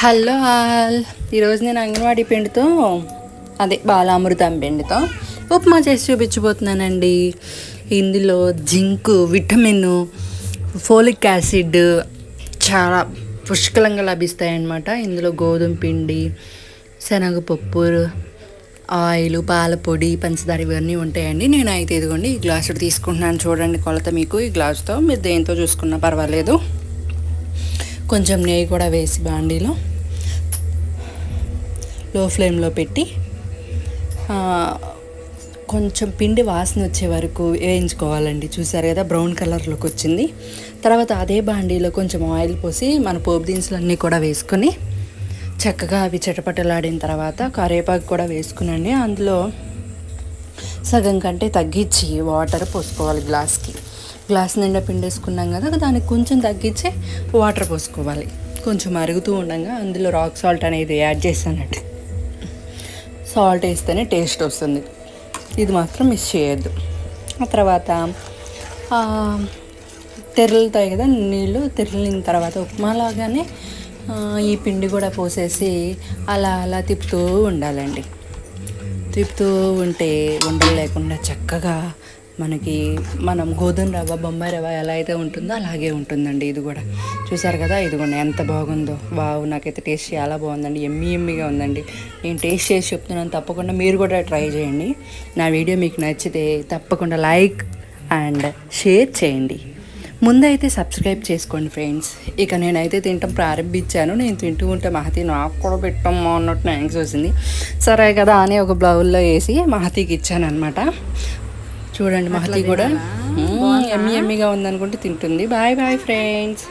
Hello all, ఈరోజు నేను అంగన్వాడీ పిండితో అదే బాలామృతం పిండితో ఉప్మా చేసి చూపించబోతున్నానండి. ఇందులో జింక్, విటమిన్, ఫోలిక్ యాసిడ్ చాలా పుష్కలంగా లభిస్తాయన్నమాట. ఇందులో గోధుమ పిండి, శనగపప్పు, ఆయిల్, పాల పొడి, పంచదార ఇవన్నీ ఉంటాయండి. నేను అయితే ఇదిగోండి ఈ గ్లాసు తీసుకుంటున్నాను. చూడండి కొలత మీకు ఈ గ్లాసుతో, మీరు దేంతో చూసుకున్నా పర్వాలేదు. కొంచెం నెయ్యి కూడా వేసి బాండీలో లో ఫ్లేమ్లో పెట్టి కొంచెం పిండి వాసన వచ్చే వరకు వేయించుకోవాలండి. చూసారు కదా బ్రౌన్ కలర్లోకి వచ్చింది. తర్వాత అదే బాండీలో కొంచెం ఆయిల్ పోసి మన పోపు దినుసులు అన్నీ కూడా వేసుకొని చక్కగా అవి చిటపటలాడిన తర్వాత కరివేపాకు కూడా వేసుకునండి. అందులో సగం కంటే తగ్గించి వాటర్ పోసుకోవాలి. గ్లాస్ నిండా పిండి వేసుకున్నాం కదా, దానికి కొంచెం తగ్గించి వాటర్ పోసుకోవాలి. కొంచెం మరుగుతూ ఉండగా అందులో రాక్ సాల్ట్ అనేది యాడ్ చేస్తానండి. సాల్ట్ వేస్తేనే టేస్ట్ వస్తుంది, ఇది మాత్రం మిస్ చేయొద్దు. ఆ తర్వాత తెరలుతాయి కదా నీళ్ళు, తెరలిన తర్వాత ఉప్మాలాగానే ఈ పిండి కూడా పోసేసి అలా అలా తిప్పుతూ ఉండాలండి. తిప్పుతూ ఉంటే ఉండలు లేకుండా చక్కగా మనం గోధుమ రవ్వ, బొంబాయి రవ్వ ఎలా అయితే ఉంటుందో అలాగే ఉంటుందండి. ఇది కూడా చూసారు కదా, ఇదిగోండి ఎంత బాగుందో. వావ్, నాకైతే టేస్ట్ చాలా బాగుందండి. ఎమ్మీగా ఉందండి. నేను టేస్ట్ చేసి చెప్తున్నాను, తప్పకుండా మీరు కూడా ట్రై చేయండి. నా వీడియో మీకు నచ్చితే తప్పకుండా లైక్ అండ్ షేర్ చేయండి. ముందైతే సబ్స్క్రైబ్ చేసుకోండి ఫ్రెండ్స్. ఇక నేనైతే తినటం ప్రారంభించాను. నేను తింటూ ఉంటే మహతి నాకు కూడా పెట్టమ్మా అన్నట్టు థ్యాంక్స్ వచ్చింది. సరే కదా అని ఒక బౌల్లో వేసి మహతికి ఇచ్చాను అనమాట. చూడండి మహతి కూడా ఎమ్మీగా ఉందనుకుంటే తింటుంది. Bye bye friends.